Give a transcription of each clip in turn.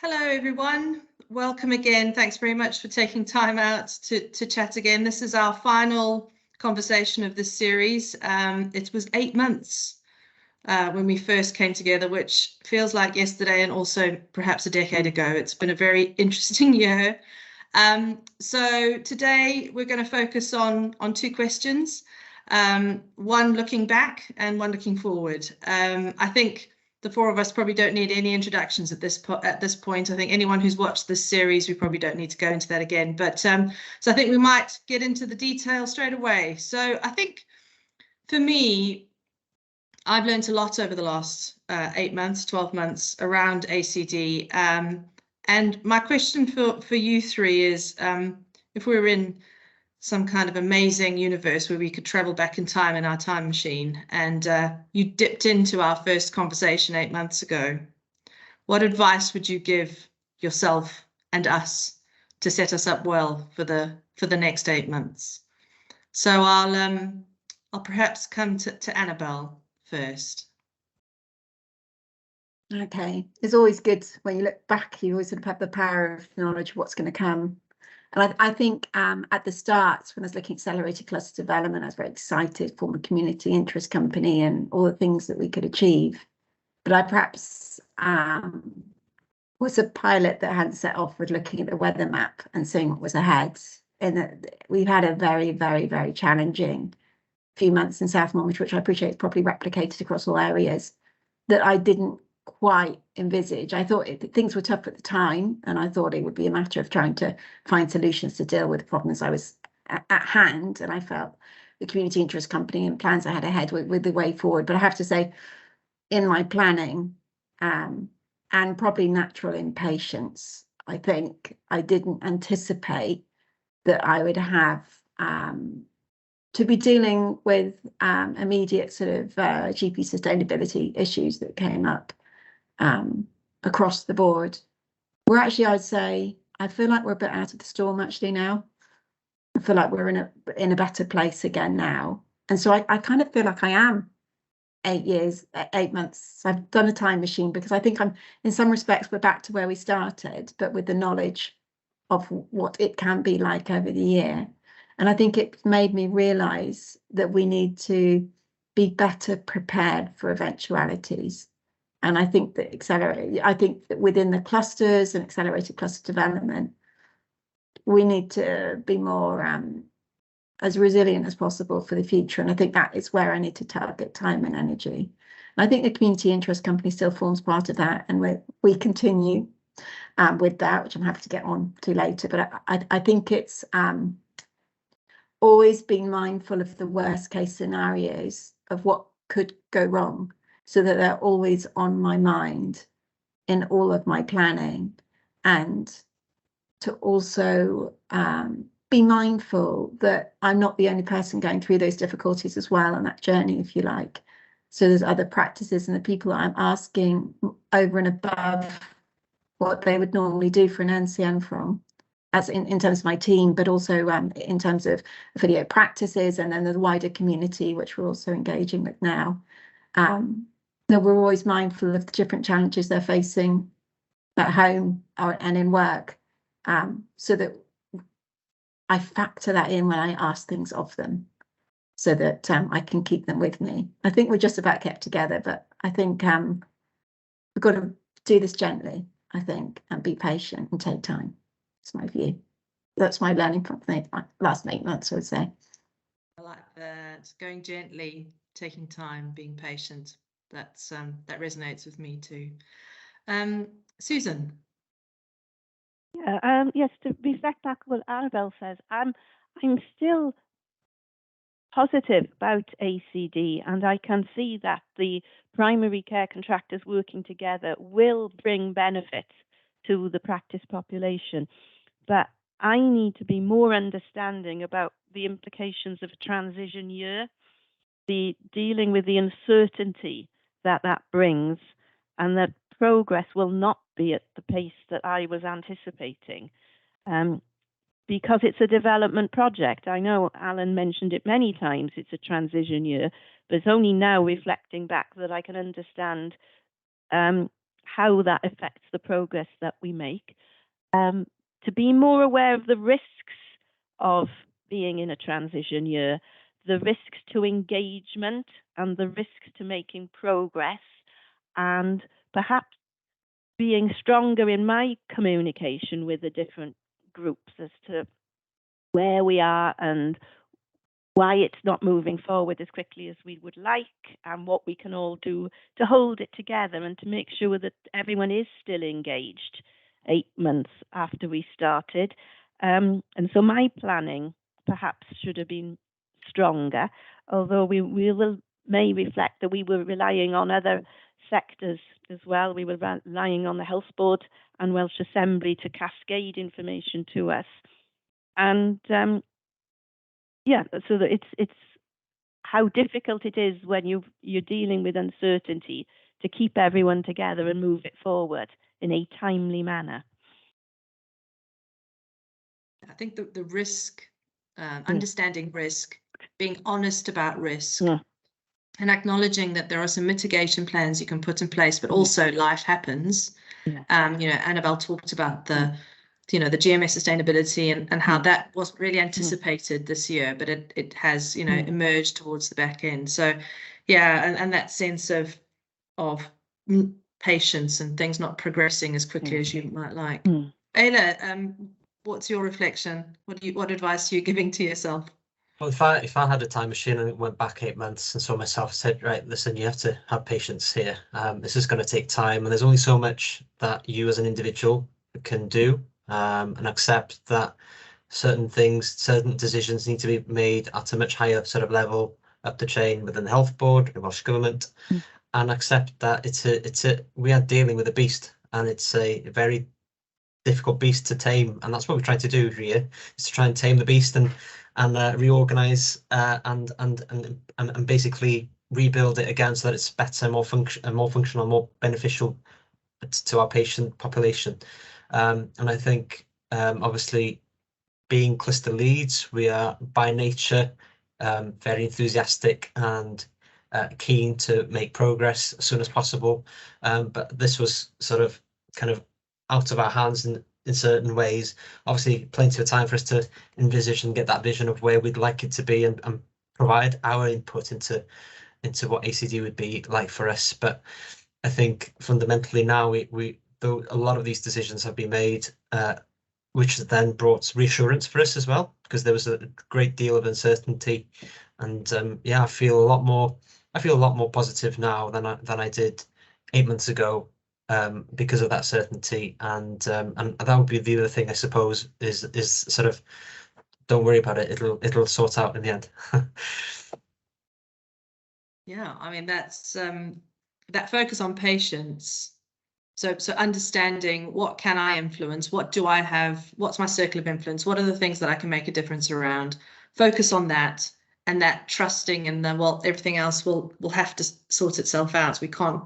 Hello, everyone. Welcome again. Thanks very much for taking time out to chat again. This is our final conversation of this series. It was 8 months when we first came together, which feels like yesterday and also perhaps a decade ago. It's been a very interesting year. So today we're going to focus on two questions, one looking back and one looking forward. I think the four of us probably don't need any introductions at this point. I think anyone who's watched this series, we probably don't need to go into that again. But so I think we might get into the detail straight away. So I think for me, I've learned a lot over the last 8 months, 12 months around ACD. And my question for you three is, if we were in some kind of amazing universe where we could travel back in time in our time machine, and you dipped into our first conversation 8 months ago, what advice would you give yourself and us to set us up well for the next 8 months? So I'll perhaps come to Annabelle first. Okay, it's always good when you look back, you always sort of have the power of knowledge of what's going to come. And I think at the start, when I was looking at accelerated cluster development, I was very excited, form a community interest company and all the things that we could achieve. But I perhaps was a pilot that hadn't set off with looking at the weather map and seeing what was ahead. And we've had a very, very, very challenging few months in South Monmouth, which I appreciate is probably replicated across all areas, that I didn't quite envisage. I thought things were tough at the time, and I thought it would be a matter of trying to find solutions to deal with the problems I was at hand. And I felt the community interest company and plans I had ahead with the way forward. But I have to say, in my planning and probably natural impatience, I think I didn't anticipate that I would have to be dealing with immediate sort of GP sustainability issues that came up across the board. We're actually, I'd say, I feel like we're a bit out of the storm actually now. I feel like we're in a better place again now. And so I kind of feel like I am 8 months. I've done a time machine, because I think in some respects, we're back to where we started, but with the knowledge of what it can be like over the year. And I think it made me realise that we need to be better prepared for eventualities. And I think that within the clusters and accelerated cluster development, we need to be more as resilient as possible for the future. And I think that is where I need to target time and energy. And I think the community interest company still forms part of that, and we continue with that, which I'm happy to get on to later. But I think it's always being mindful of the worst case scenarios of what could go wrong, so that they're always on my mind in all of my planning, and to also be mindful that I'm not the only person going through those difficulties as well on that journey, if you like. So there's other practices and the people that I'm asking over and above what they would normally do for an NCN from, as in terms of my team, but also in terms of video practices, and then the wider community, which we're also engaging with now. That we're always mindful of the different challenges they're facing at home and in work, so that I factor that in when I ask things of them, so that I can keep them with me. I think we're just about kept together, but I think we've got to do this gently, I think, and be patient and take time. That's my view. That's my learning from the last 8 months, I would say. I like that. Going gently, taking time, being patient. That resonates with me too. Susan. Yeah. Yes. To reflect back on what Annabelle says, I'm still positive about ACD, and I can see that the primary care contractors working together will bring benefits to the practice population. But I need to be more understanding about the implications of a transition year, the dealing with the uncertainty that brings, and that progress will not be at the pace that I was anticipating, because it's a development project. I know Alan mentioned it many times, it's a transition year, but it's only now reflecting back that I can understand how that affects the progress that we make, to be more aware of the risks of being in a transition year, the risks to engagement and the risks to making progress, and perhaps being stronger in my communication with the different groups as to where we are and why it's not moving forward as quickly as we would like, and what we can all do to hold it together and to make sure that everyone is still engaged 8 months after we started. And so my planning perhaps should have been stronger, although we may reflect that we were relying on other sectors as well. We were relying on the Health Board and Welsh Assembly to cascade information to us. And yeah, so that it's how difficult it is when you're dealing with uncertainty to keep everyone together and move it forward in a timely manner. I think the risk, understanding risk, being honest about risk, and acknowledging that there are some mitigation plans you can put in place, but also life happens. Yeah. You know, Annabelle talked about the GMS sustainability and how that wasn't really anticipated this year, but it has, emerged towards the back end. So, yeah, and that sense of patience and things not progressing as quickly as you might like. Eilir, what's your reflection? What advice are you giving to yourself? Well, if I had a time machine and went back 8 months and saw myself, said, right, listen, you have to have patience here. This is going to take time, and there's only so much that you as an individual can do, and accept that certain decisions need to be made at a much higher sort of level up the chain within the Health Board, the Welsh Government, and accept that we are dealing with a beast, and it's a very difficult beast to tame, and that's what we're trying to do here, is to try and tame the beast and reorganize and basically rebuild it again so that it's better, more functional, more beneficial to our patient population. And I think obviously being cluster leads, we are by nature very enthusiastic and keen to make progress as soon as possible. But this was sort of kind of out of our hands in certain ways. Obviously, plenty of time for us to envisage and get that vision of where we'd like it to be and provide our input into what ACD would be like for us. But I think fundamentally now though a lot of these decisions have been made, which has then brought reassurance for us as well, because there was a great deal of uncertainty. And yeah, I feel a lot more positive now than I did 8 months ago. Because of that certainty, and that would be the other thing, I suppose, is sort of, don't worry about it, it'll sort out in the end. Yeah, I mean, that's that focus on patience. So understanding, what can I influence, what do I have, what's my circle of influence, what are the things that I can make a difference around, focus on that, and that trusting, and then, well, everything else will have to sort itself out. We can't,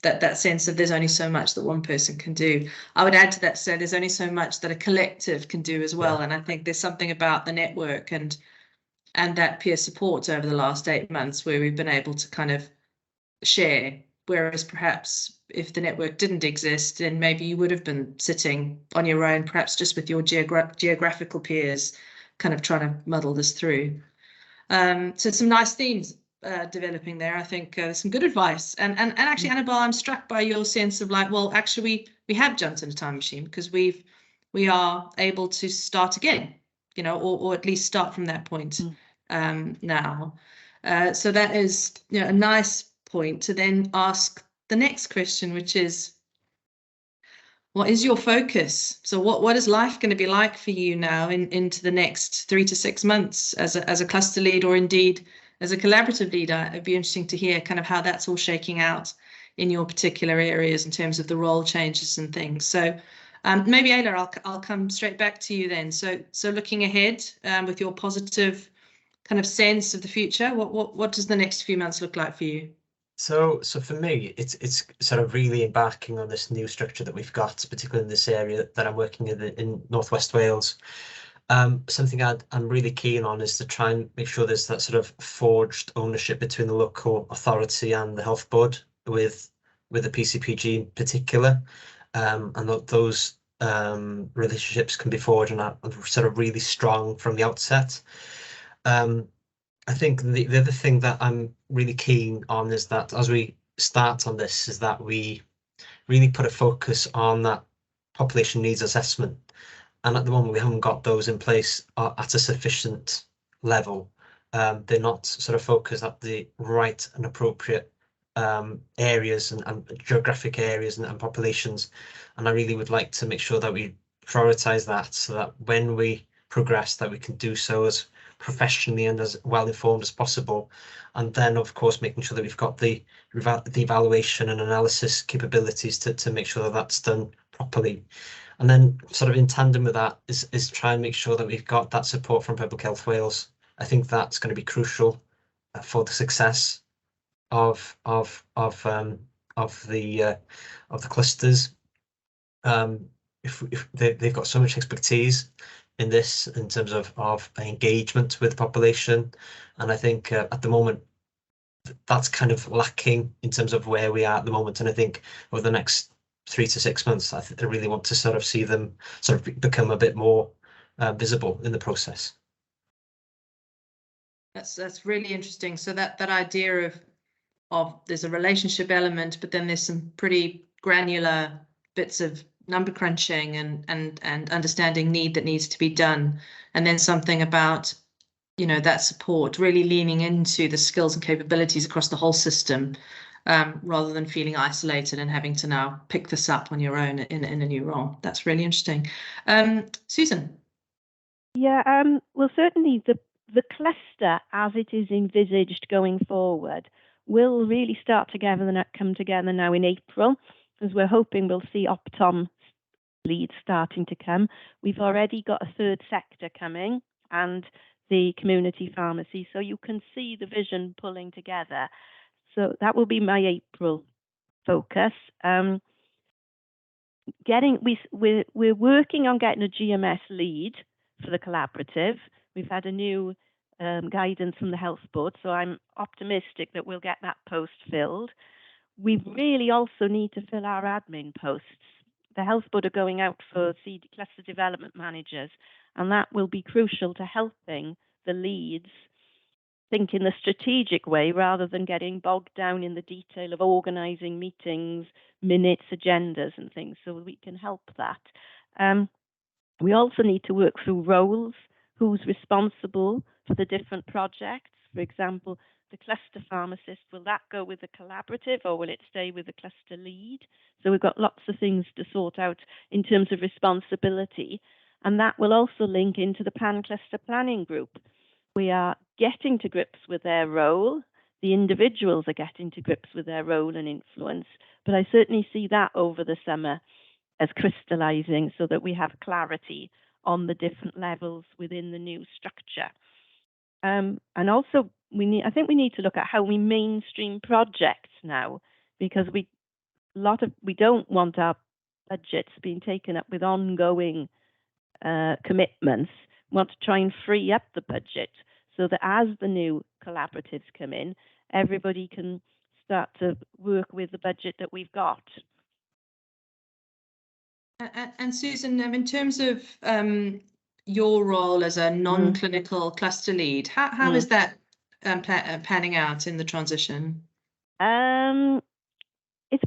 that sense of there's only so much that one person can do. I would add to that, so there's only so much that a collective can do as well. Yeah. And I think there's something about the network and that peer support over the last 8 months where we've been able to kind of share, whereas perhaps if the network didn't exist, then maybe you would have been sitting on your own, perhaps just with your geographical peers, kind of trying to muddle this through. So some nice themes developing there. I think some good advice, and actually, Annabelle, I'm struck by your sense of like, well, actually we have jumped in a time machine because we are able to start again, or at least start from that point now. So that is a nice point to then ask the next question, which is, what is your focus? So what is life going to be like for you now into the next 3 to 6 months as a cluster lead, or indeed as a collaborative leader? It'd be interesting to hear kind of how that's all shaking out in your particular areas in terms of the role changes and things. So maybe Eilir, I'll come straight back to you then. So looking ahead with your positive kind of sense of the future, what does the next few months look like for you? So for me, it's sort of really embarking on this new structure that we've got, particularly in this area that I'm working in Northwest Wales. Something I'm really keen on is to try and make sure there's that sort of forged ownership between the local authority and the Health Board, with with the PCPG in particular, and those relationships can be forged and are sort of really strong from the outset. I think the other thing that I'm really keen on is that as we start on this, is that we really put a focus on that population needs assessment. And at the moment, we haven't got those in place at a sufficient level. They're not sort of focused at the right and appropriate areas and geographic areas and populations. And I really would like to make sure that we prioritize that, so that when we progress, that we can do so as professionally and as well informed as possible. And then, of course, making sure that we've got the evaluation and analysis capabilities to make sure that that's done properly. And then sort of in tandem with that is try and make sure that we've got that support from Public Health Wales. I think that's going to be crucial for the success of the clusters. If they've got so much expertise in this in terms of engagement with the population, and I think at the moment that's kind of lacking in terms of where we are at the moment. And I think over the next 3 to 6 months, I really want to sort of see them sort of become a bit more visible in the process. That's really interesting. So that idea of there's a relationship element, but then there's some pretty granular bits of number crunching and understanding need that needs to be done, and then something about, you know, that support, really leaning into the skills and capabilities across the whole system, rather than feeling isolated and having to now pick this up on your own in a new role. That's really interesting. Susan. Yeah, well, certainly the cluster as it is envisaged going forward will really start to come together now in April, because we're hoping we'll see Holtam leads starting to come. We've already got a third sector coming and the community pharmacy, so you can see the vision pulling together. So that will be my April focus. We're working on getting a GMS lead for the collaborative. We've had a new guidance from the health board, so I'm optimistic that we'll get that post filled. We really also need to fill our admin posts. The health board are going out for CD cluster development managers, and that will be crucial to helping the leads think in the strategic way rather than getting bogged down in the detail of organising meetings, minutes, agendas and things, so we can help that. We also need to work through roles, who's responsible for the different projects. For example, the cluster pharmacist, will that go with the collaborative or will it stay with the cluster lead? So we've got lots of things to sort out in terms of responsibility, and that will also link into the pan-cluster planning group. We are getting to grips with their role. The individuals are getting to grips with their role and influence, but I certainly see that over the summer as crystallizing so that we have clarity on the different levels within the new structure. And also, I think we need to look at how we mainstream projects now, because we don't want our budgets being taken up with ongoing commitments. We want to try and free up the budget so that as the new collaboratives come in, everybody can start to work with the budget that we've got. And Susan, in terms of your role as a non-clinical cluster lead, how is that panning out in the transition? It's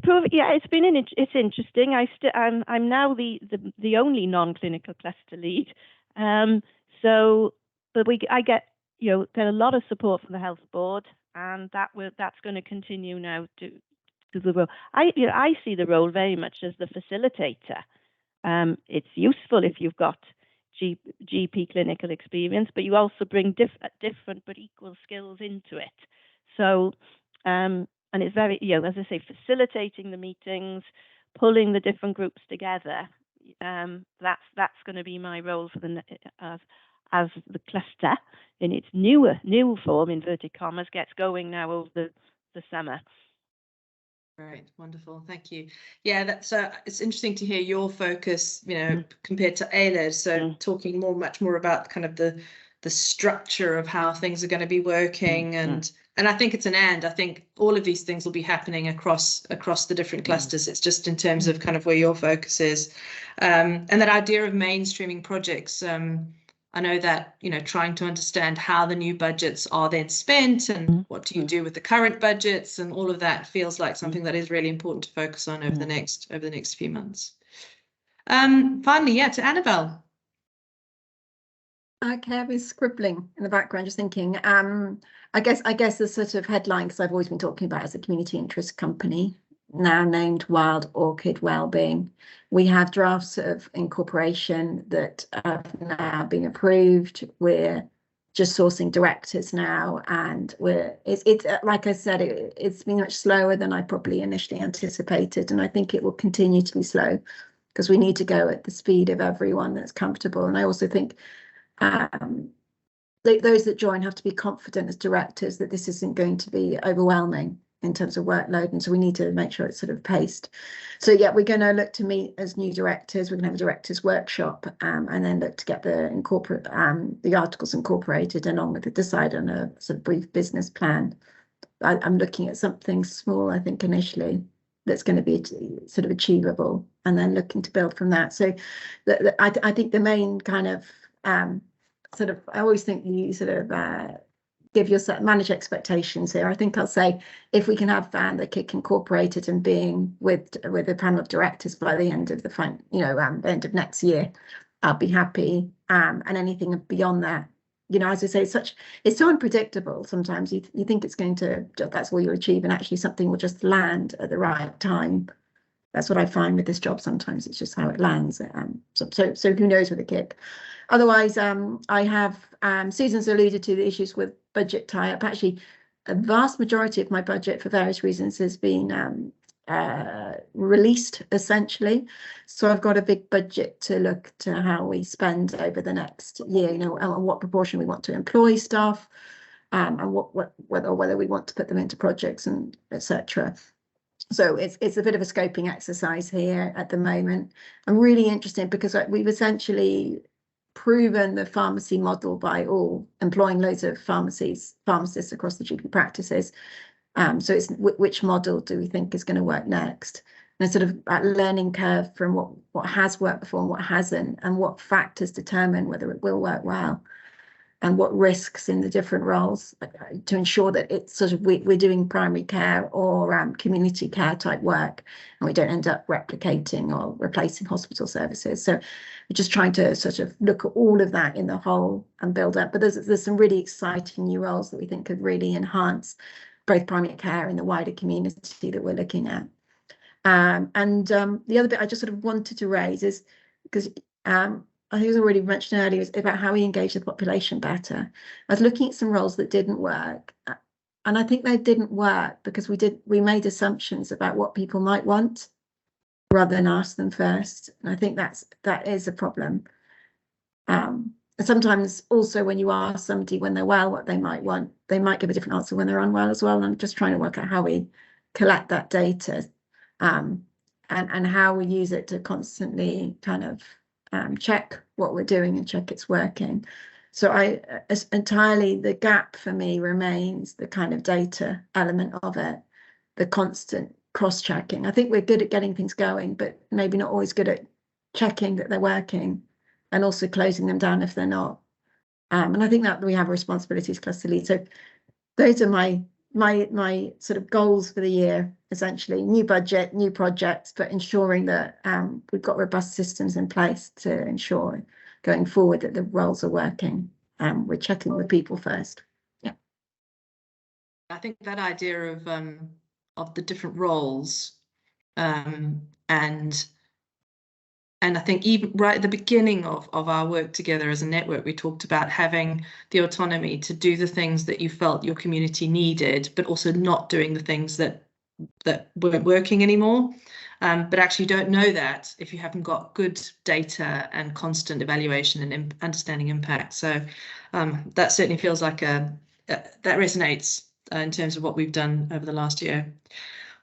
interesting. I'm now the only non-clinical cluster lead. I get a lot of support from the health board, and that's going to continue now to the role. I see the role very much as the facilitator. It's useful if you've got GP clinical experience, but you also bring different but equal skills into it. So, and it's very, as I say, facilitating the meetings, pulling the different groups together. That's going to be my role for as the cluster in its new form, inverted commas, gets going now over the summer. Right, wonderful, thank you. Yeah, that's it's interesting to hear your focus, compared to Eilir. So talking much more about kind of the structure of how things are going to be working, and I think it's I think all of these things will be happening across the different clusters. It's just in terms of kind of where your focus is, and that idea of mainstreaming projects. I know that, you know, trying to understand how the new budgets are then spent and what do you do with the current budgets, and all of that feels like something that is really important to focus on over the next few months. Finally, yeah, to Annabelle. Okay, I've been scribbling in the background, just thinking. I guess the sort of headline, because I've always been talking about as a community interest company, now named Wild Orchid Wellbeing. We have drafts of incorporation that have now been approved. We're just sourcing directors now, and it's like I said, it's been much slower than I probably initially anticipated, and I think it will continue to be slow because we need to go at the speed of everyone that's comfortable. And I also think those that join have to be confident as directors that this isn't going to be overwhelming in terms of workload, and so we need to make sure it's sort of paced. So yeah, we're going to look to meet as new directors. We're going to have a directors workshop, and then look to get the articles incorporated, along with decide on a sort of brief business plan. I'm looking at something small, I think, initially, that's going to be sort of achievable, and then looking to build from that. So I think the main kind of sort of, I always think you sort of give yourself, manage expectations here. I think I'll say if we can have the KIC incorporated and being with a panel of directors by the end of the end of next year, I'll be happy. And anything beyond that, you know, as I say, it's so unpredictable. Sometimes you think it's going to, that's all you'll achieve, and actually something will just land at the right time. That's what I find with this job. Sometimes it's just how it lands. So who knows with the KIC. Otherwise, I have, Susan's alluded to the issues with budget tie-up. Actually, a vast majority of my budget for various reasons has been released, essentially. So I've got a big budget to look to how we spend over the next year, you know, and what proportion we want to employ staff, and whether we want to put them into projects, and etc. So it's a bit of a scoping exercise here at the moment. I'm really interested because we've essentially proven the pharmacy model by all employing loads of pharmacists across the GP practices. So it's which model do we think is going to work next? And a sort of learning curve from what has worked before and what hasn't, and what factors determine whether it will work well, and what risks in the different roles, to ensure that it's sort of we're doing primary care or community care type work, and we don't end up replicating or replacing hospital services. So we're just trying to sort of look at all of that in the whole and build up. But there's some really exciting new roles that we think could really enhance both primary care and the wider community that we're looking at. The other bit I just sort of wanted to raise is, because I think it was already mentioned earlier, is about how we engage the population better. I was looking at some roles that didn't work, and I think they didn't work because we made assumptions about what people might want rather than ask them first. And I think that is a problem. And sometimes also when you ask somebody when they're well what they might want, they might give a different answer when they're unwell as well. And I'm just trying to work out how we collect that data, and how we use it to constantly kind of check what we're doing and check it's working. So entirely the gap for me remains the kind of data element of it, the constant cross-checking. I think we're good at getting things going, but maybe not always good at checking that they're working, and also closing them down if they're not. And I think that we have a responsibility as cluster lead. So those are my sort of goals for the year, essentially: new budget, new projects, but ensuring that we've got robust systems in place to ensure going forward that the roles are working. We're checking with people first. Yeah, I think that idea of the different roles, and I think even right at the beginning of our work together as a network, we talked about having the autonomy to do the things that you felt your community needed, but also not doing the things that weren't working anymore. But actually you don't know that if you haven't got good data and constant evaluation and understanding impact. So that certainly feels like that resonates in terms of what we've done over the last year.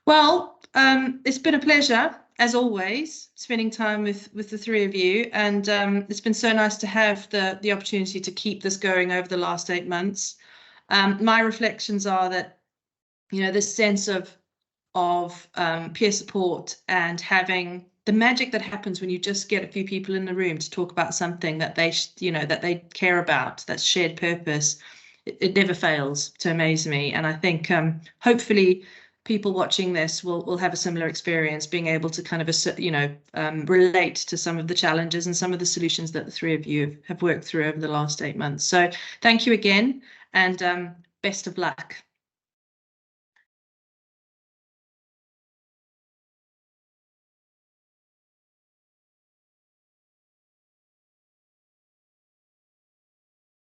Well, it's been a pleasure. as always, spending time with the three of you, and it's been so nice to have the opportunity to keep this going over the last 8 months. My reflections are that, you know, this sense of peer support and having the magic that happens when you just get a few people in the room to talk about something that they, you know, that they care about, that's shared purpose. It never fails to amaze me, and I think hopefully people watching this will have a similar experience, being able to kind of, you know, relate to some of the challenges and some of the solutions that the three of you have worked through over the last 8 months. So thank you again, and best of luck.